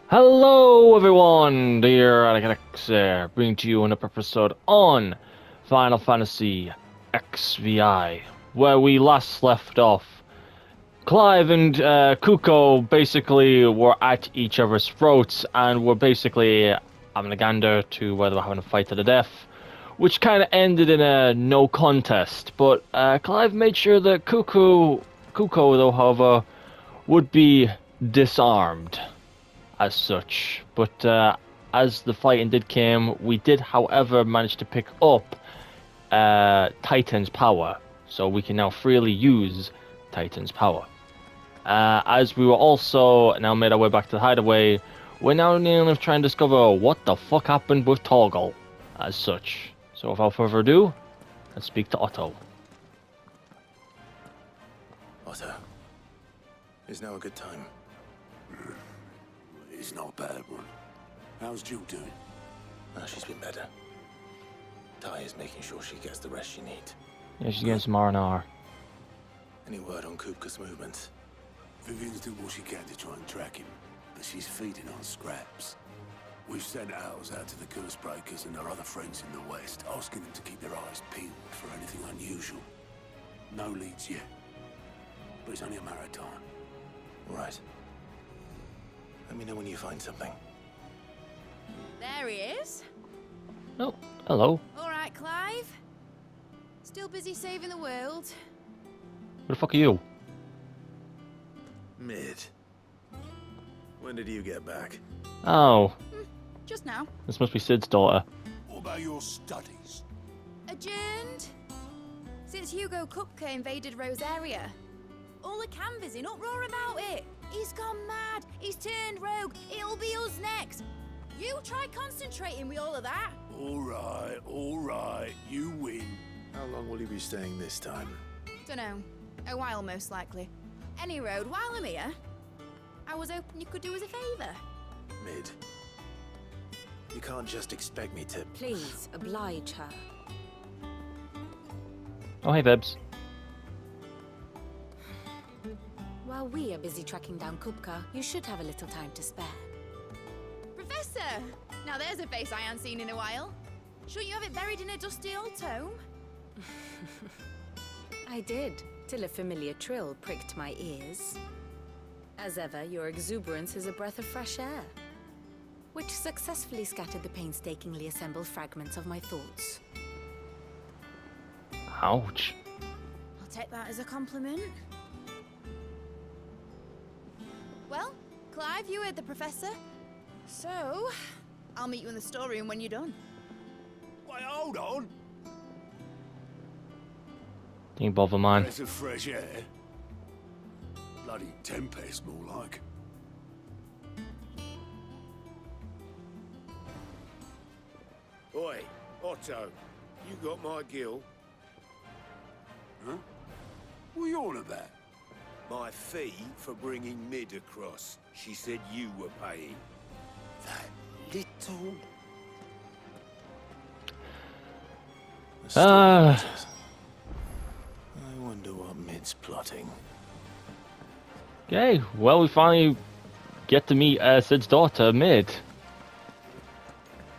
Hello everyone, dear FFX here, bringing to you another episode on Final Fantasy XVI, where we last left off. Clive and Kuko basically were at each other's throats and were basically having a gander to where they were having a fight to the death, which kind of ended in a no contest, but Clive made sure that Kuko though, however, would be disarmed as such. But as the fighting did came, we did, however, manage to pick up Titan's power, so we can now freely use Titan's power. As we were also now made our way back to the hideaway, we're now nearly trying to discover what the fuck happened with Torgal, as such. So without further ado, let's speak to Otto. Otto, is now a good time? It's not a bad one. How's Jill doing? Oh, she's been better. Ty is making sure she gets the rest she needs. Yeah, she's getting some R&R. Any word on Kupka's movements? Vivian's doing what she can to try and track him, but she's feeding on scraps. We've sent ours out to the curse breakers and our other friends in the west, asking them to keep their eyes peeled for anything unusual. No leads yet, but it's only a matter of time. Right. Let me know when you find something. There he is. Oh, hello. All right, Clive. Still busy saving the world. Who the fuck are you? Mid. When did you get back? Oh, Just now. this must be Sid's daughter. What about your studies? Adjourned. Since Hugo Kupka invaded Rosaria. All the canvas in uproar about it. He's gone mad. He's turned rogue. It'll be us next. You try concentrating with all of that. All right, you win. How long will you be staying this time? Dunno. A while, most likely. Any road, while I'm here, I was hoping you could do us a favour. Mid. You can't just expect me to... Please, oblige her. Oh, hey, Vebs. While we are busy tracking down Kupka, you should have a little time to spare. Professor! Now there's a face I haven't seen in a while. Shouldn't you have it buried in a dusty old tome? I did, till a familiar trill pricked my ears. As ever, your exuberance is a breath of fresh air, which successfully scattered the painstakingly assembled fragments of my thoughts. Ouch. I'll take that as a compliment. Well, Clive, you heard the professor. So, I'll meet you in the storeroom when you're done. Wait, hold on. Ain't bother, man. Breath of fresh air. Bloody tempest, more like. Oi, Otto, you got my gill? Huh? What are you on about? My fee for bringing Mid across. She said you were paying. That little... The Ah. story I wonder what Mid's plotting. Okay, well, we finally get to meet Sid's daughter, Mid.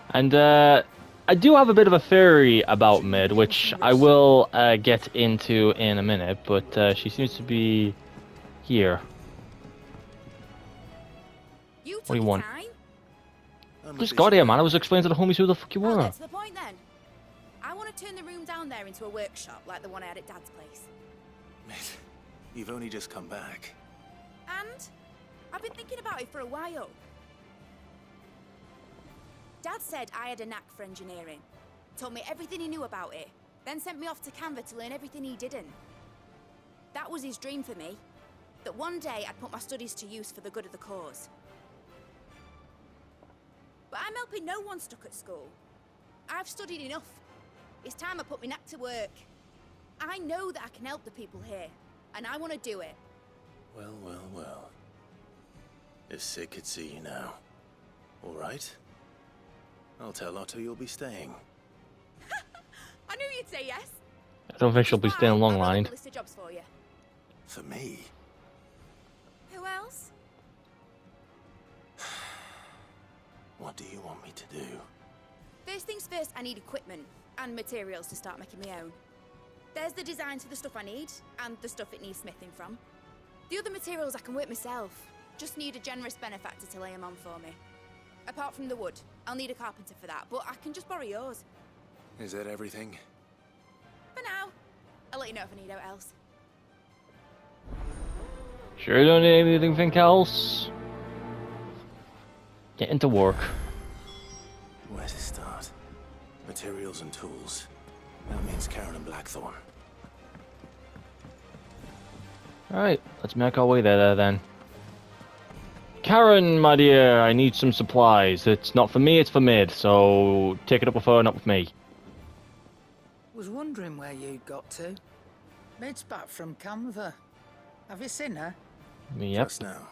And I do have a bit of a theory about Mid, which I will get into in a minute, but she seems to be here. You What do you took want? your time. I'm Just busy got here, now. man. I was explaining to the homies who the fuck you I'll were. get to the point then. I want to turn the room down there into a workshop like the one I had at Dad's place. Mid, you've only just come back. And I've been thinking about it for a while. Dad said I had a knack for engineering. Told me everything he knew about it. Then sent me off to Canva to learn everything he didn't. That was his dream for me. That one day I'd put my studies to use for the good of the cause. But I'm helping no one stuck at school. I've studied enough. It's time I put my knack to work. I know that I can help the people here, and I want to do it. Well, well, well. If Sid could see you now. All right. I'll tell Otto you'll be staying. I knew you'd say yes. I don't think she'll be staying long I've got a lined. list of jobs for you. For me? Who else? What do you want me to do? First things first, I need equipment and materials to start making my own. There's the designs for the stuff I need, and the stuff it needs smithing from. The other materials I can work myself. Just need a generous benefactor to lay them on for me. Apart from the wood, I'll need a carpenter for that, but I can just borrow yours. Is that everything? For now. I'll let you know if I need out else. Sure, you don't need anything else? Get into work. Where to start? Materials and tools. That means Karen and Blackthorn. Alright, let's make our way there then. Karen, my dear, I need some supplies. It's not for me, it's for Mid, so take it up with her, not with me. Was wondering where you'd got to. Mid's back from Canva. Have you seen her? Yep. Just now.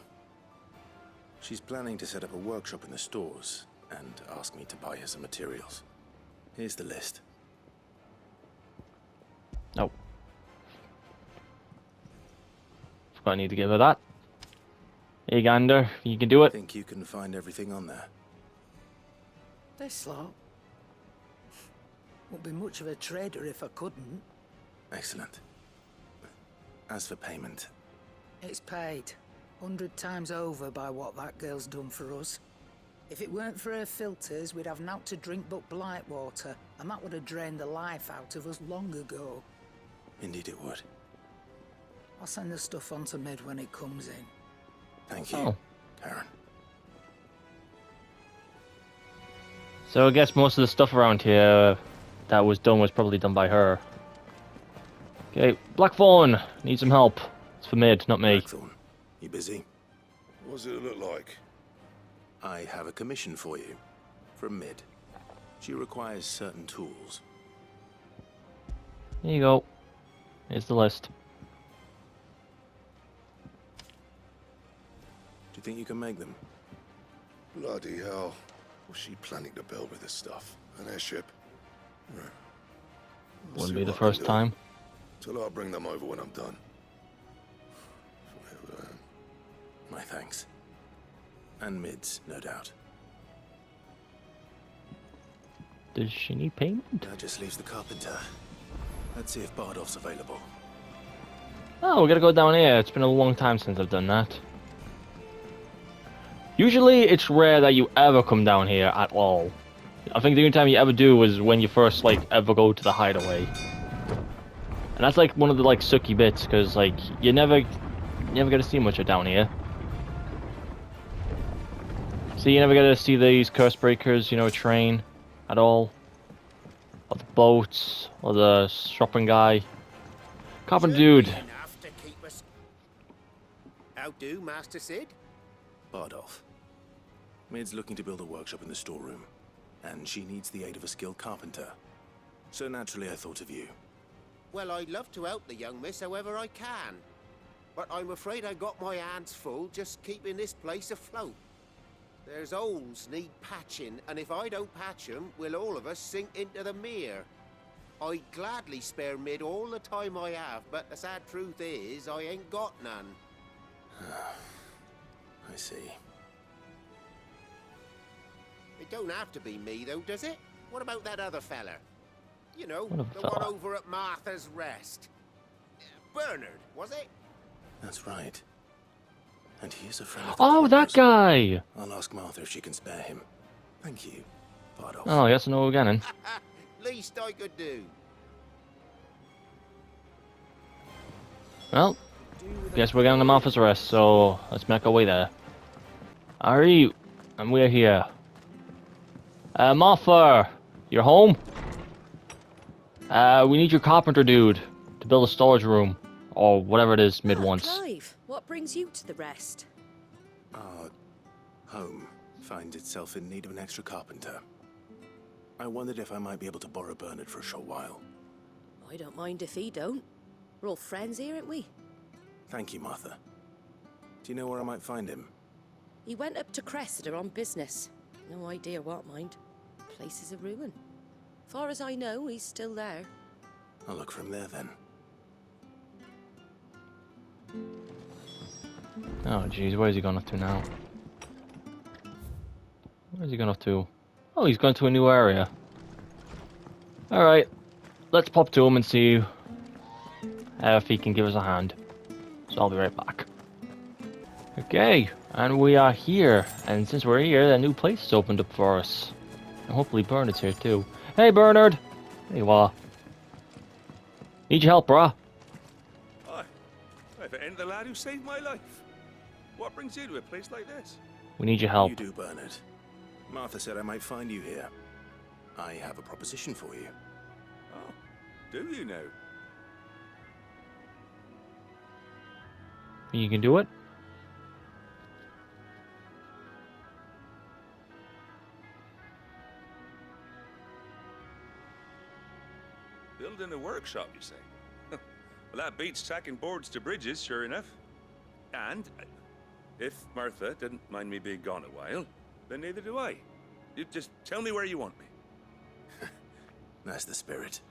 She's planning to set up a workshop in the stores and ask me to buy her some materials. Here's the list. Nope. I need to give her that. Hey, Gander, you can do it. Think you can find everything on there? This lot. Wouldn't be much of a trader if I couldn't. Excellent. As for payment, It's paid 100 times over by what that girl's done for us. If it weren't for her filters, we'd have naught to drink but blight water, and that would have drained the life out of us long ago. indeed it would. I'll send the stuff on to Mid when it comes in. Thank you, Oh. Karen. So I guess most of the stuff around here that was done was probably done by her. Okay, Blackthorn, need some help. It's for Mid, not me. Blackthorn, you busy? What does it look like? I have a commission for you. From Mid. She requires certain tools. Here you go. Here's the list. Do you think you can make them? Bloody hell. What's she planning to build with this stuff? An airship? Right. I'll Wouldn't see be the what I can first do. time. Till I'll bring them over when I'm done. My thanks. And Mid's, no doubt. Does she need payment? That just leaves the carpenter. Let's see if Bardolph's available. Oh, we gotta go down here. It's been a long time since I've done that. Usually, it's rare that you ever come down here at all. I think the only time you ever do is when you first, like, ever go to the hideaway. And that's, like, one of the, like, sucky bits, because, like, you never get to see much of down here. So you never get to see these curse breakers, you know, train at all. Or the boats, or the shopping guy. Carpenter dude. Enough to keep us. How do, Master Sid? Bardolph. Mid's looking to build a workshop in the storeroom, and she needs the aid of a skilled carpenter. So naturally I thought of you. Well, I'd love to help the young miss however I can. But I'm afraid I got my hands full just keeping this place afloat. There's holes need patching, and if I don't patch them, will all of us sink into the mere. I'd gladly spare Mid all the time I have, but the sad truth is, I ain't got none. I see. It don't have to be me, though, does it? What about that other fella? You know, What the other one fella? over at Martha's Rest. Bernard, was it? That's right. And here's a friend of the Oh, that Coroner's. guy! I'll ask Martha if she can spare him. Thank you, Bardolph. Oh, I guess I know again then. Least I could do. Well, guess we're getting the Martha's Rest, so let's make our way there. Alright, and we're here. Martha, you're home? We need your carpenter dude to build a storage room, or whatever it is Mid wants. Clive, what brings you to the rest? Our home finds itself in need of an extra carpenter. I wondered if I might be able to borrow Bernard for a short while. I don't mind if he don't. We're all friends here, aren't we? Thank you, Martha. Do you know where I might find him? He went up to Cressida on business. No idea what, mind. Place is a ruin. Far as I know, he's still there. I'll look for him there then. Oh jeez, where's he gone up to now? Where's he going off to? Oh, he's going to a new area. Alright. Let's pop to him and see if he can give us a hand. So I'll be right back. Okay, and we are here. And since we're here, a new place has opened up for us. And hopefully Bernard's here too. Hey Bernard! There you are. Need your help, brah. Hi. If it ain't the lad who saved my life. What brings you to a place like this? We need your help. You do, Bernard. Martha said I might find you here. I have a proposition for you. Oh, do you know? You can do it? Building a workshop, you say? Well, that beats tacking boards to bridges, sure enough. And if Martha didn't mind me being gone a while, then neither do I. You just tell me where you want me. That's the spirit.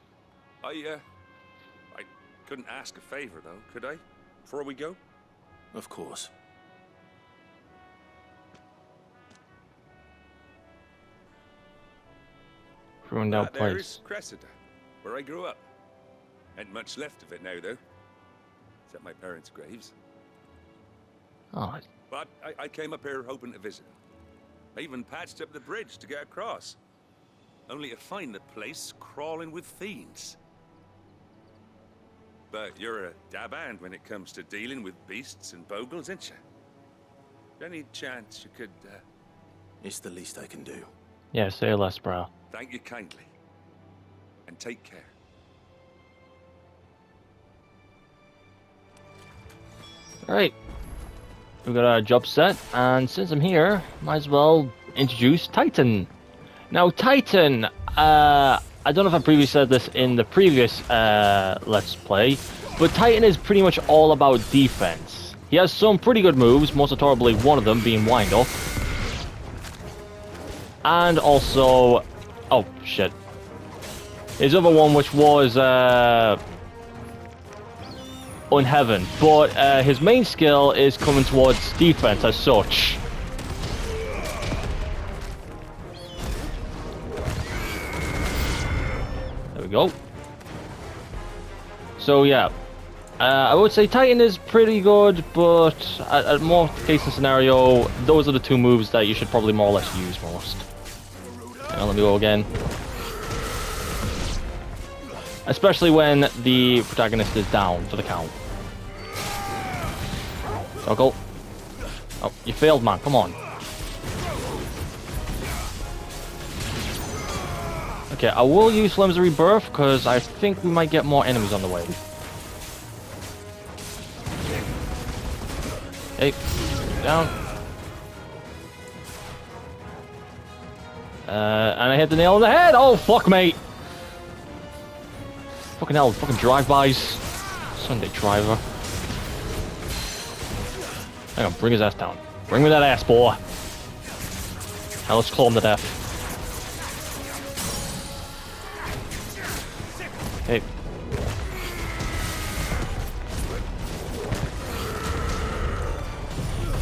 I couldn't ask a favor, though, could I? Before we go? Of course. Ruined out That there place. is Cressida, where I grew up. Ain't much left of it now, though. Except my parents' graves. Oh, But I came up here hoping to visit. I even patched up the bridge to get across. Only to find the place crawling with fiends. But you're a dab hand when it comes to dealing with beasts and bogles, ain't you? Any chance you could, It's the least I can do. yeah, say less, bro. Thank you kindly. And take care. Alright. We've got our job set, and since I'm here, might as well introduce Titan. Now, Titan, I don't know if I previously said this in the previous Let's Play, but Titan is pretty much all about defense. He has some pretty good moves, most notably one of them being Wind Up. And also... oh, shit. His other one, which was... Unheaven, but his main skill is coming towards defense as such. There we go. So yeah, I would say Titan is pretty good, but at more case and scenario, those are the two moves that you should probably more or less use most. Hang on, let me go again. Especially when the protagonist is down for the count. Toggle. Oh, you failed, man. Come on. Okay, I will use Flames of Rebirth because I think we might get more enemies on the way. Hey, down. And I hit the nail on the head. Oh, fuck, mate. Fucking hell, fucking drive-bys. Sunday driver. Hang on, bring his ass down. Bring me that ass, boy. Now let's claw him to death. Hey.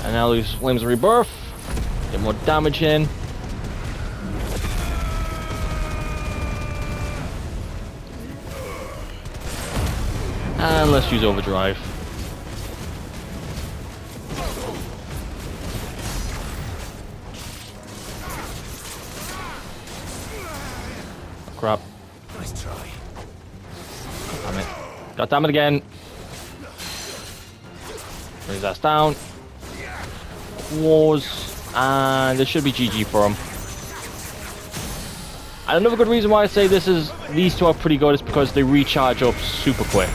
And now use Flames of Rebirth. Get more damage in. And let's use Overdrive. Oh, crap. Nice try. Damn it. God damn it again. Bring his ass down. Wars. And this should be GG for him. And another good reason why I say these two are pretty good is because they recharge up super quick.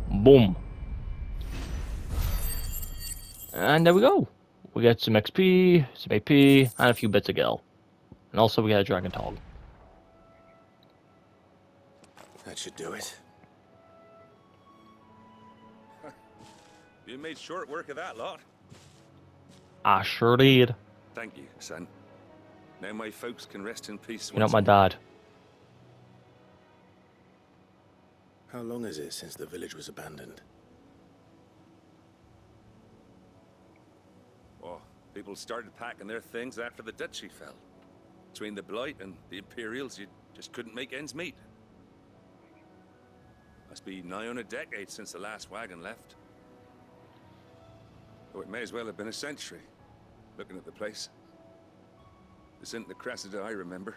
Boom. And there we go. We get some XP, some AP, and a few bits of gil. And also we got a Dragon Tog. That should do it. You made short work of that lot. I sure did. Thank you, son. Now my folks can rest in peace. You're not my dad. How long is it since the village was abandoned? People started packing their things after the duchy fell. Between the Blight and the Imperials, you just couldn't make ends meet. Must be nigh on a decade since the last wagon left. Oh, it may as well have been a century, looking at the place. This isn't the Cressida I remember.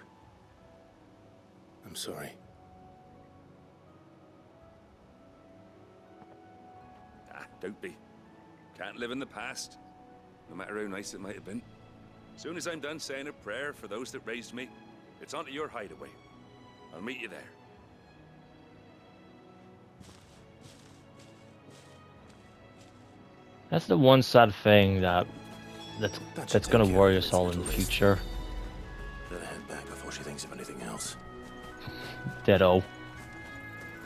I'm sorry. Ah, don't be. Can't live in the past, no matter how nice it might have been. Soon as I'm done saying a prayer for those that raised me, it's onto your hideaway. I'll meet you there. That's the one sad thing that's gonna worry us all in the future. Better head back before she thinks of anything else. Ditto.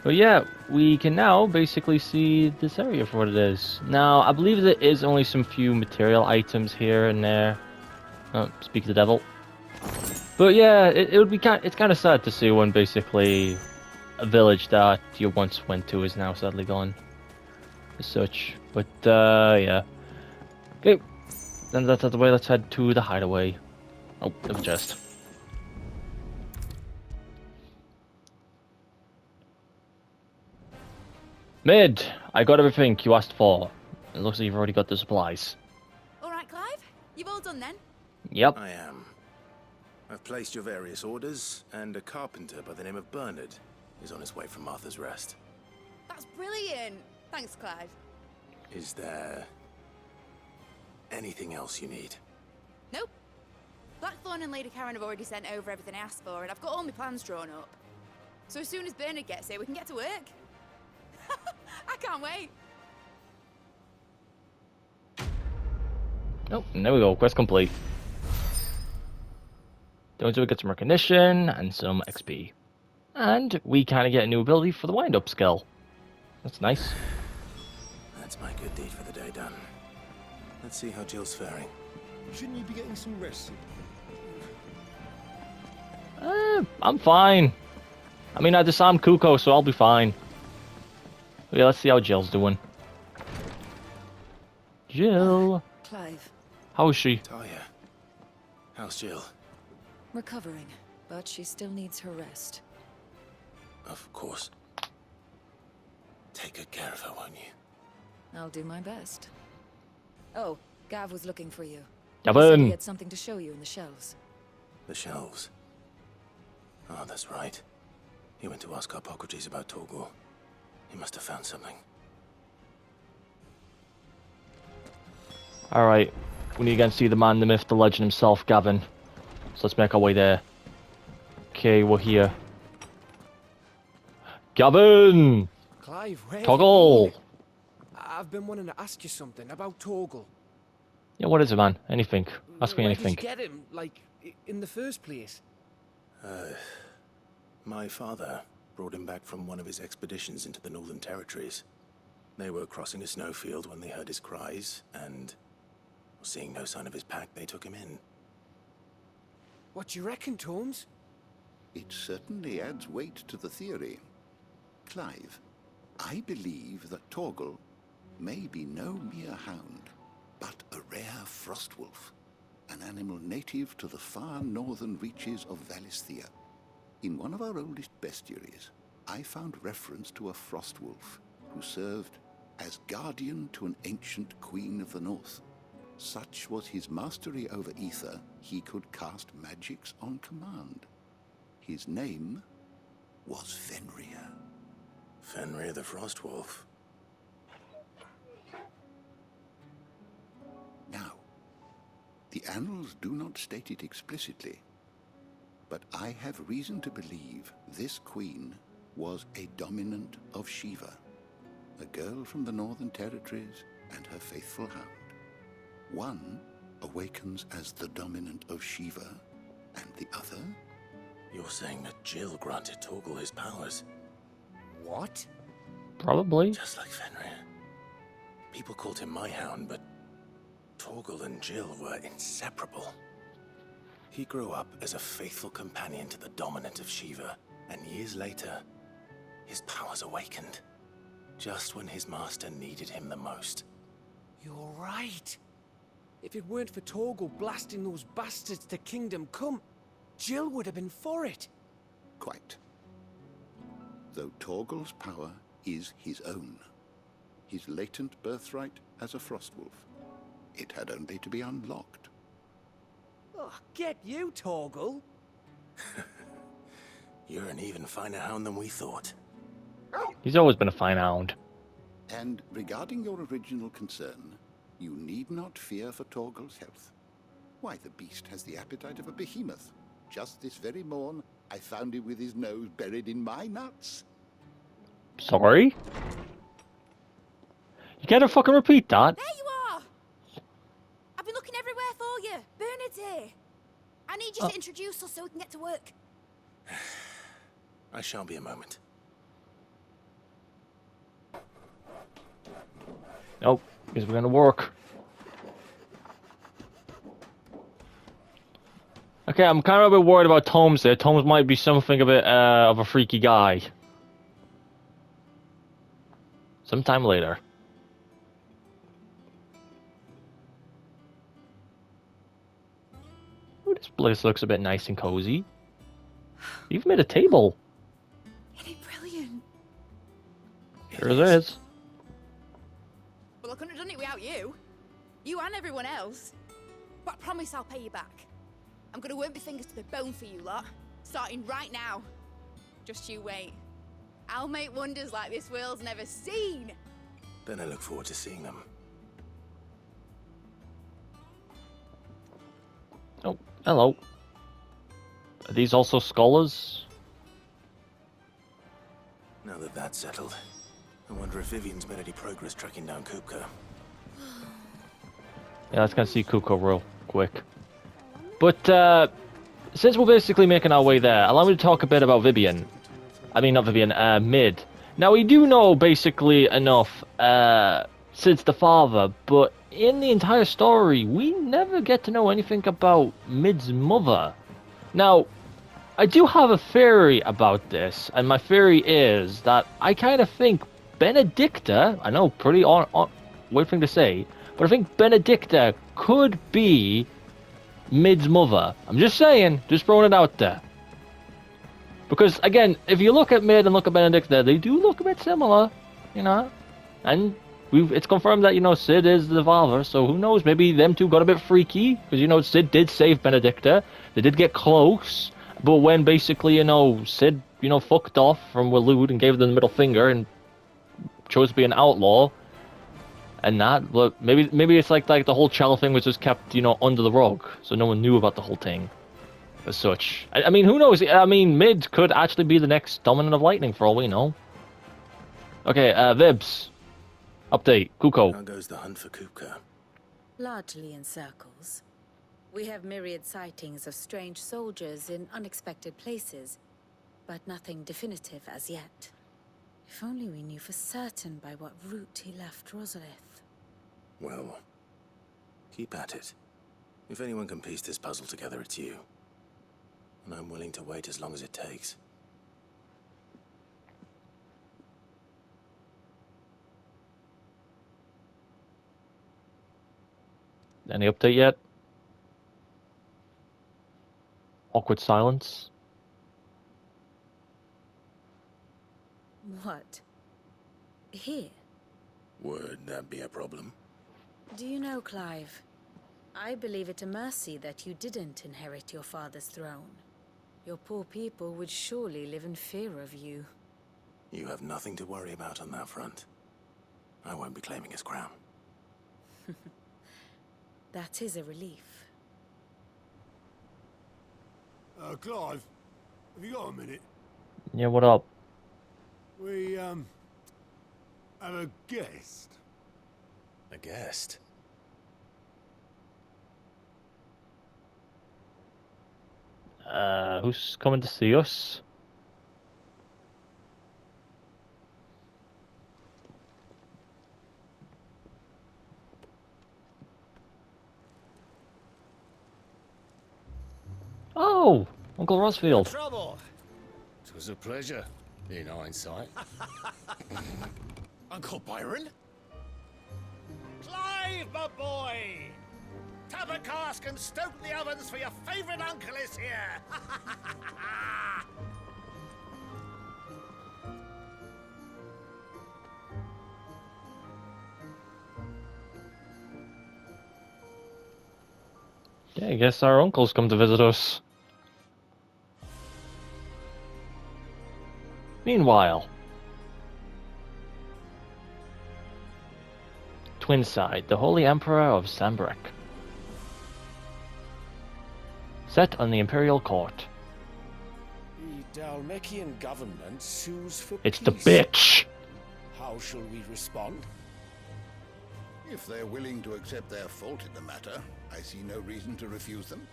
But yeah, we can now basically see this area for what it is. Now, I believe there is only some few material items here and there. Oh, speak of the devil. But yeah, it would be it's kind of sad to see when basically a village that you once went to is now sadly gone. As such. But yeah. Okay. Then that's out of the way, let's head to the hideaway. Oh, it was just. Mid, I got everything you asked for. It looks like you've already got the supplies. Alright, Clive? You've all done then? Yep. I am. I've placed your various orders, and a carpenter by the name of Bernard is on his way from Martha's Rest. That's brilliant! Thanks, Clive. Is there anything else you need? Nope. Blackthorn and Lady Karen have already sent over everything I asked for, and I've got all my plans drawn up. So as soon as Bernard gets here, we can get to work. I can't wait. Oh, and there we go. Quest complete. Don't we get some recognition and some XP. And we kind of get a new ability for the wind-up skill. That's nice. That's my good deed for the day done. Let's see how Jill's faring. Shouldn't you be getting some rest? I'm fine. I mean, I disarmed Kuko, so I'll be fine. But yeah, let's see how Jill's doing. Jill. Clive. How is she? Talia. How's Jill? Recovering, but she still needs her rest. Of course. Take good care of her, won't you? I'll do my best. Oh, Gav was looking for you. Gavin! He said he had something to show you in the shelves. The shelves. Oh, that's right. He went to ask Harpocrates about Torgor. He must have found something. Alright. We need to go and see the man, the myth, the legend himself, Gavin. So let's make our way there. Okay, we're here. Gavin! Clive, where Toggle! have you been? I've been wanting to ask you something about Torgal. Yeah, what is it, man? Anything. Ask me Where anything. did you get him, like, in the first place? My father brought him back from one of his expeditions into the Northern Territories. They were crossing a snowfield when they heard his cries, and seeing no sign of his pack, they took him in. What do you reckon, Tomes? It certainly adds weight to the theory. Clive, I believe that Torgal may be no mere hound, but a rare frostwolf, an animal native to the far northern reaches of Valisthea. In one of our oldest bestiaries, I found reference to a frostwolf who served as guardian to an ancient queen of the north. Such was his mastery over ether, he could cast magics on command. His name was Fenrir. Fenrir the Frostwolf. Now, the annals do not state it explicitly, but I have reason to believe this queen was a dominant of Shiva, a girl from the Northern Territories and her faithful hound. One awakens as the dominant of Shiva, and the other... You're saying that Jill granted Torgal his powers? What? Probably. Just like Fenrir. People called him my hound, but Torgal and Jill were inseparable. He grew up as a faithful companion to the dominant of Shiva, and years later, his powers awakened. Just when his master needed him the most. You're right. If it weren't for Torgal blasting those bastards to Kingdom Come, Jill would have been for it. Quite. Though Torgal's power is his own, his latent birthright as a Frostwolf, it had only to be unlocked. Oh, get you, Torgal. You're an even finer hound than we thought. He's always been a fine hound. And regarding your original concern, you need not fear for Torgal's health. Why, the beast has the appetite of a behemoth. Just this very morn, I found him with his nose buried in my nuts. Sorry? You can't fucking repeat that. There you are! I've been looking everywhere for you. Bernard's here. I need you to introduce us so we can get to work. I shall be a moment. Nope, because we're gonna work. Okay, I'm kind of a bit worried about Tomes there. Tomes might be something of a freaky guy. Sometime later. Ooh, this place looks a bit nice and cozy. You've made a table. Isn't it brilliant? Sure as is. Well, I couldn't have done it without you. You and everyone else. But I promise I'll pay you back. I'm gonna work my fingers to the bone for you lot. Starting right now. Just you wait. I'll make wonders like this world's never seen. Then I look forward to seeing them. Oh, hello. Are these also scholars? Now that that's settled, I wonder if Vivian's made any progress tracking down Kupka. Yeah, let's go see Kuko real quick. But, since we're basically making our way there, allow me to talk a bit about Vivian. I mean, not Vivian, Mid. Now, we do know basically enough, since the father, but in the entire story, we never get to know anything about Mid's mother. Now, I do have a theory about this, and my theory is that I kind of think Benedicta, I know, pretty weird thing to say, but I think Benedicta could be Mid's mother. I'm just saying, just throwing it out there. Because, again, if you look at Mid and look at Benedicta, they do look a bit similar, you know? And it's confirmed that, you know, Sid is the father, so who knows, maybe them two got a bit freaky, because, you know, Sid did save Benedicta. They did get close, but when basically, you know, Sid, you know, fucked off from Waloed and gave them the middle finger and chose to be an outlaw, and that, look, maybe it's like the whole child thing was just kept, you know, under the rug, so no one knew about the whole thing. As such. I mean, who knows? I mean, Mid could actually be the next Dominant of Lightning, for all we know. Okay, Vibs. Update. Kuko. How goes the hunt for Kupka? Largely in circles. We have myriad sightings of strange soldiers in unexpected places, but nothing definitive as yet. If only we knew for certain by what route he left Rosalith. Well, keep at it. If anyone can piece this puzzle together, it's you. And I'm willing to wait as long as it takes. Any update yet? Awkward silence. What? Here? Would that be a problem? Do you know, Clive? I believe it a mercy that you didn't inherit your father's throne. Your poor people would surely live in fear of you. You have nothing to worry about on that front. I won't be claiming his crown. That is a relief. Clive, have you got a minute? Yeah, what up? We, have a guest. A guest? Who's coming to see us? Oh, Uncle Rosfield. Trouble. It was a pleasure, in hindsight. Uncle Byron? Clive, my boy! up a cask and stoke the ovens, for your favorite uncle is here! Yeah, I guess our uncle's come to visit us. Meanwhile, Twinside, the Holy Emperor of Sambrek. Set on the Imperial Court. The Dalmekian government sues for It's peace. the bitch! How shall we respond? If they're willing to accept their fault in the matter, I see no reason to refuse them.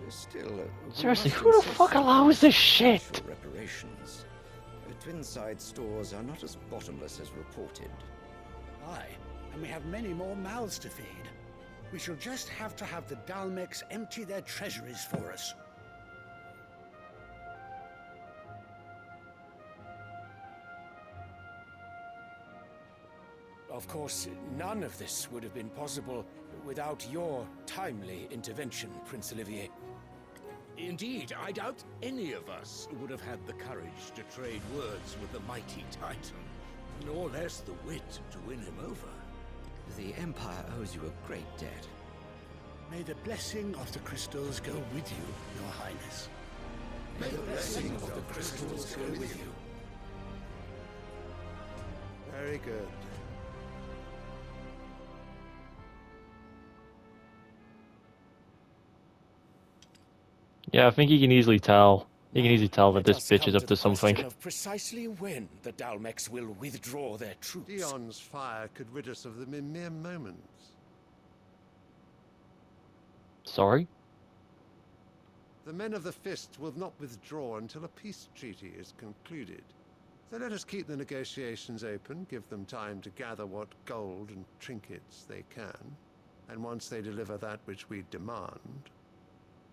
Still, Seriously, who the fuck allows this shit? Reparations. Twinside stores are not as bottomless as reported. Aye, and we have many more mouths to feed. We shall just have to have the Dalmecs empty their treasuries for us. Of course, none of this would have been possible without your timely intervention, Prince Olivier. Indeed, I doubt any of us would have had the courage to trade words with the mighty Titan, nor less the wit to win him over. The Empire owes you a great debt. May the blessing of the crystals go with you, Your Highness. May the blessing of the crystals go with you. Very good. Yeah, I think you can easily tell. You can easily tell that this bitch is up to something. Of precisely when the Dalmecs will withdraw their troops. Dion's fire could rid us of them in mere moments. Sorry? The men of the Fist will not withdraw until a peace treaty is concluded. So let us keep the negotiations open, give them time to gather what gold and trinkets they can, and once they deliver that which we demand,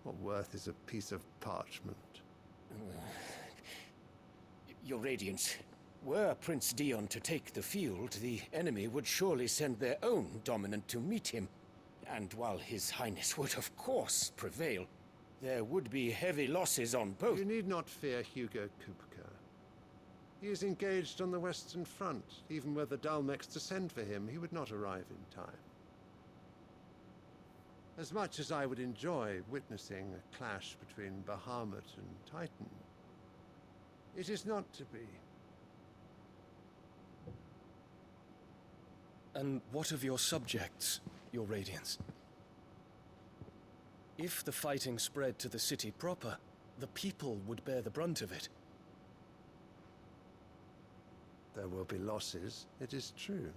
what worth is a piece of parchment? Your Radiance, were Prince Dion to take the field, the enemy would surely send their own dominant to meet him. And while His Highness would of course prevail, there would be heavy losses on both. You need not fear Hugo Kupka. He is engaged on the Western Front. Even were the Dalmecs to send for him, he would not arrive in time. As much as I would enjoy witnessing a clash between Bahamut and Titan, it is not to be. And what of your subjects, Your Radiance? If the fighting spread to the city proper, the people would bear the brunt of it. There will be losses, it is true.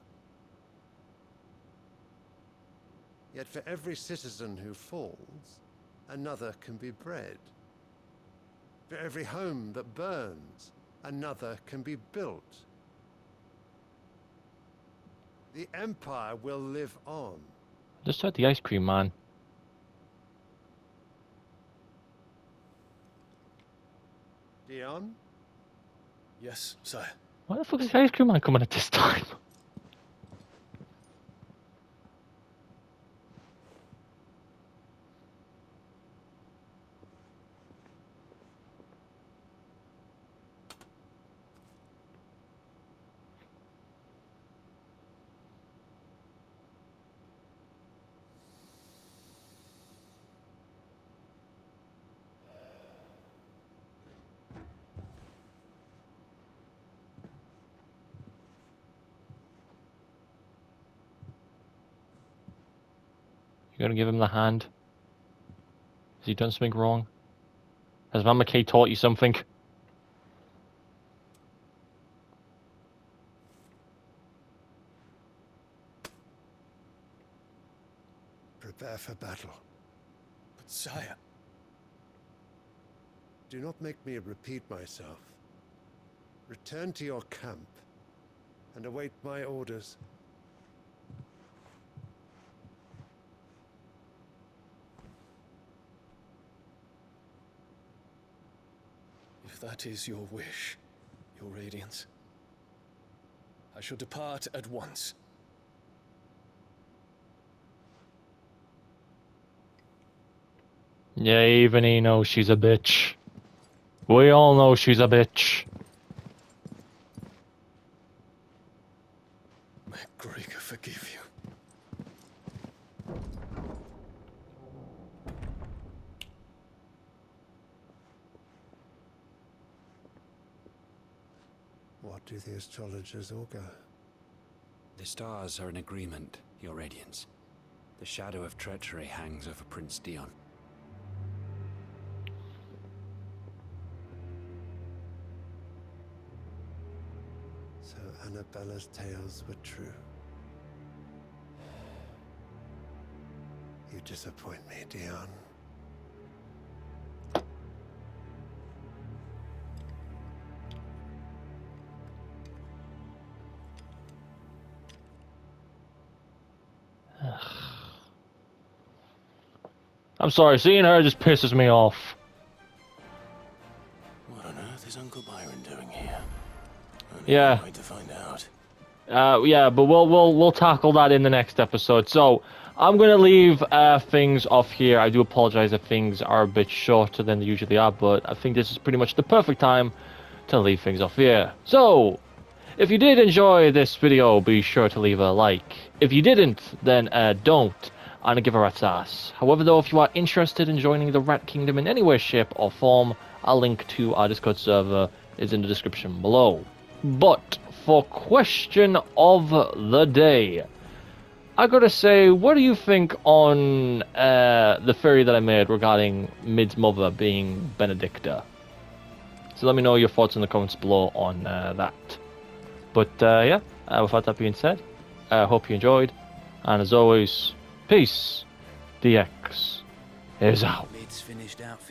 Yet for every citizen who falls, another can be bred. For every home that burns, another can be built. The Empire will live on. Just had the ice cream, man. Dion? Yes, sire. Why the fuck is the ice cream man coming at this time? You're gonna give him the hand? Has he done something wrong? Has Mama K taught you something? Prepare for battle. But sire... Do not make me repeat myself. Return to your camp and await my orders. If that is your wish, Your Radiance, I shall depart at once. Yeah, even he knows she's a bitch. We all know she's a bitch. May Gregor forgive you. What do the astrologers augur? The stars are in agreement, Your Radiance. The shadow of treachery hangs over Prince Dion. So Annabella's tales were true. You disappoint me, Dion. I'm sorry, seeing her just pisses me off. What on earth is Uncle Byron doing here? Yeah. Wait to find out. Yeah, but we'll tackle that in the next episode. So I'm gonna leave things off here. I do apologize if things are a bit shorter than they usually are, but I think this is pretty much the perfect time to leave things off here. So if you did enjoy this video, be sure to leave a like. If you didn't, then don't, and give a rat's ass. However, though, if you are interested in joining the Rat Kingdom in any way, shape, or form, a link to our Discord server is in the description below. But for question of the day, I gotta say, what do you think on the theory that I made regarding Mid's mother being Benedicta? So let me know your thoughts in the comments below on that. But yeah, without that being said, I hope you enjoyed, and as always, peace. DX is out. Mid's finished outfit.